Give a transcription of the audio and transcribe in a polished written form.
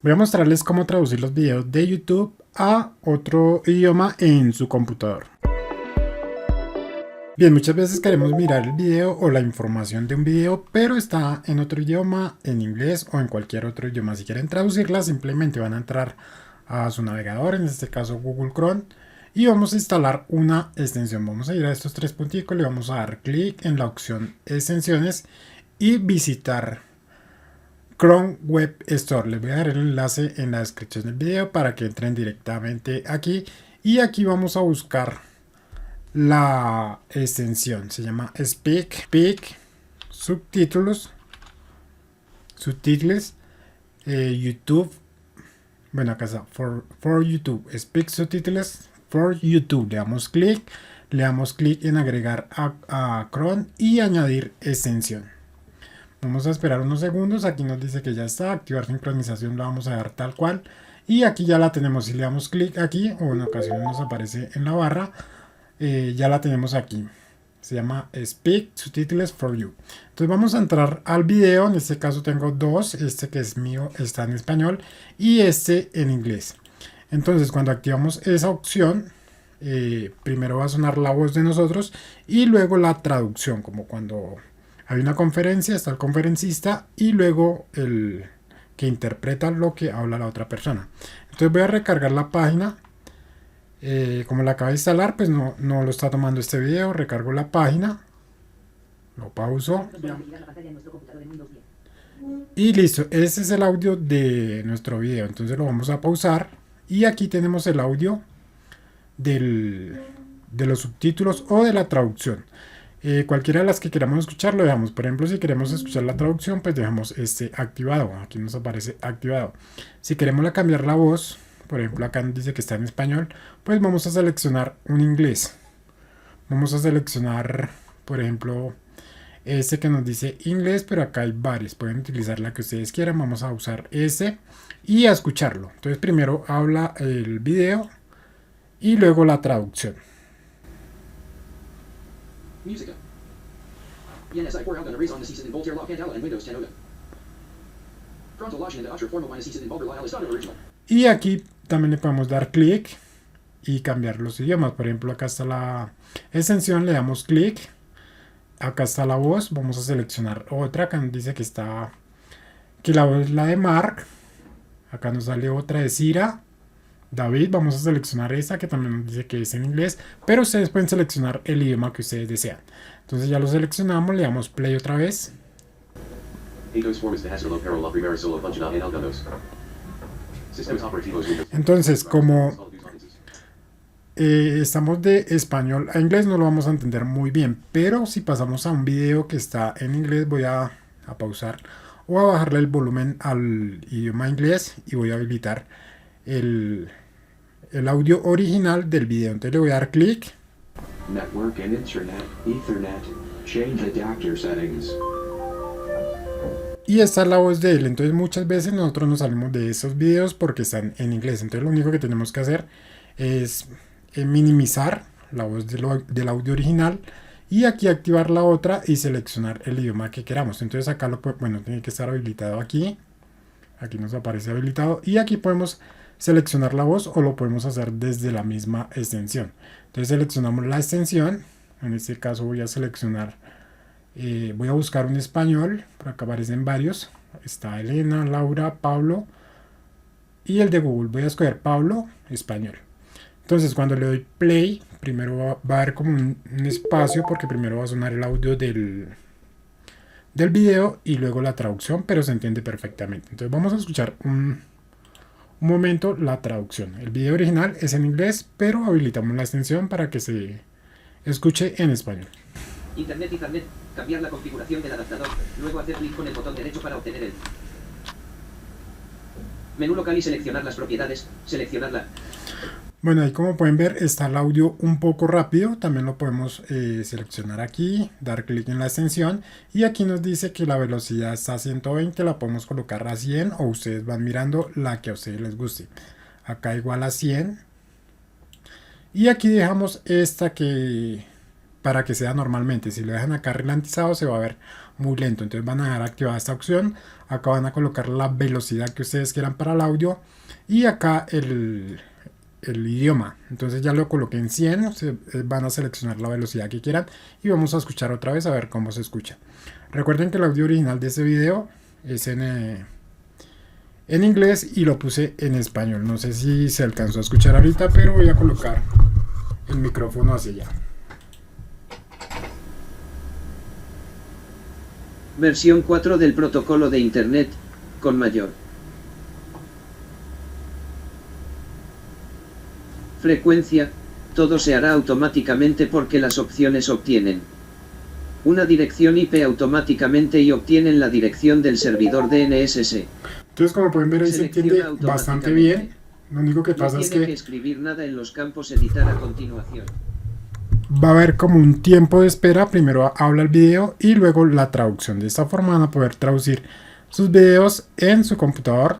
Voy a mostrarles cómo traducir los videos de YouTube a otro idioma en su computador. Bien, muchas veces queremos mirar el video o la información de un video, pero está en otro idioma, en inglés o en cualquier otro idioma. Si quieren traducirla, simplemente van a entrar a su navegador, en este caso Google Chrome, y vamos a instalar una extensión. Vamos a ir a estos tres punticos, le vamos a dar clic en la opción extensiones y visitar Chrome Web Store. Les voy a dar el enlace en la descripción del video para que entren directamente aquí. Y aquí vamos a buscar la extensión. Se llama Speak Subtítulos. Subtítulos. YouTube. Bueno, acá está. For YouTube. Speak Subtítulos for YouTube. Le damos clic en agregar a Chrome y añadir extensión. Vamos a esperar unos segundos. Aquí nos dice que ya está. Activar sincronización la vamos a dar tal cual. Y aquí ya la tenemos. Si le damos clic aquí, o en ocasiones nos aparece en la barra, ya la tenemos aquí. Se llama Speak Subtitles for You. Entonces vamos a entrar al video. En este caso tengo dos. Este que es mío está en español y este en inglés. Entonces cuando activamos esa opción, primero va a sonar la voz de nosotros y luego la traducción, como cuando hay una conferencia, está el conferencista y luego el que interpreta lo que habla la otra persona. Entonces voy a recargar la página. Como la acabo de instalar, pues no lo está tomando este video. Recargo la página, lo pauso y listo. Ese es el audio de nuestro video. Entonces lo vamos a pausar y aquí tenemos el audio de los subtítulos o de la traducción. Cualquiera de las que queramos escuchar lo dejamos. Por ejemplo, si queremos escuchar la traducción, pues dejamos este activado. Aquí nos aparece activado. Si queremos cambiar la voz, por ejemplo acá nos dice que está en español, pues vamos a seleccionar un inglés. Vamos a seleccionar, por ejemplo, este que nos dice inglés, pero acá hay varios. Pueden utilizar la que ustedes quieran. Vamos a usar ese y a escucharlo. Entonces primero habla el video y luego la traducción. Musica. INSI voor elke raison necessite in Voltaire la Candela en Windows 10 Oda. Pronto launchen de otra forma necessite in Voltaire la Estado original. Y aquí también le podemos dar clic y cambiar los idiomas. Por ejemplo, acá está la extensión, le damos clic. Acá está la voz, vamos a seleccionar otra. Acá nos dice que la voz es la de Mark. Acá nos sale otra de Cira. David, vamos a seleccionar esta que también nos dice que es en inglés, pero ustedes pueden seleccionar el idioma que ustedes desean. Entonces ya lo seleccionamos, le damos play otra vez. Entonces, como estamos de español a inglés, no lo vamos a entender muy bien, pero si pasamos a un video que está en inglés, voy a pausar o a bajarle el volumen al idioma inglés y voy a habilitar el audio original del video. Entonces le voy a dar clic. Network and Internet, Ethernet, change adapter settings. Y esta es la voz de él. Entonces muchas veces nosotros nos salimos de esos videos porque están en inglés. Entonces lo único que tenemos que hacer es minimizar la voz del audio original y aquí activar la otra y seleccionar el idioma que queramos. Entonces acá bueno, tiene que estar habilitado aquí. Aquí nos aparece habilitado y aquí podemos seleccionar la voz o lo podemos hacer desde la misma extensión. Entonces seleccionamos la extensión. En este caso voy a seleccionar, voy a buscar un español. Por acá aparecen varios. Está Elena, Laura, Pablo y el de Google. Voy a escoger Pablo, español. Entonces cuando le doy play, primero va a haber como un espacio porque primero va a sonar el audio del video y luego la traducción, pero se entiende perfectamente. Entonces vamos a escuchar un momento la traducción. El video original es en inglés, pero habilitamos la extensión para que se escuche en español. Internet. Cambiar la configuración del adaptador. Luego hacer clic con el botón derecho para obtener el menú local y seleccionar las propiedades. Seleccionarla. Bueno, ahí como pueden ver está el audio un poco rápido. También lo podemos seleccionar aquí, dar clic en la extensión y aquí nos dice que la velocidad está a 120, la podemos colocar a 100 o ustedes van mirando la que a ustedes les guste. Acá igual a 100 y aquí dejamos esta que para que sea normalmente. Si lo dejan acá ralentizado se va a ver muy lento. Entonces van a dejar activada esta opción. Acá van a colocar la velocidad que ustedes quieran para el audio y acá el idioma. Entonces ya lo coloqué en 100, van a seleccionar la velocidad que quieran y vamos a escuchar otra vez a ver cómo se escucha. Recuerden que el audio original de este video es en inglés y lo puse en español. No sé si se alcanzó a escuchar ahorita, pero voy a colocar el micrófono hacia allá. Versión 4 del protocolo de Internet, con mayor frecuencia. Todo se hará automáticamente porque las opciones obtienen una dirección IP automáticamente y obtienen la dirección del servidor DNS. Entonces, como pueden ver, ahí se entiende bastante bien. Lo único que pasa es que escribir nada en los campos editar a continuación. Va a haber como un tiempo de espera. Primero habla el video y luego la traducción. De esta forma van a poder traducir sus videos en su computador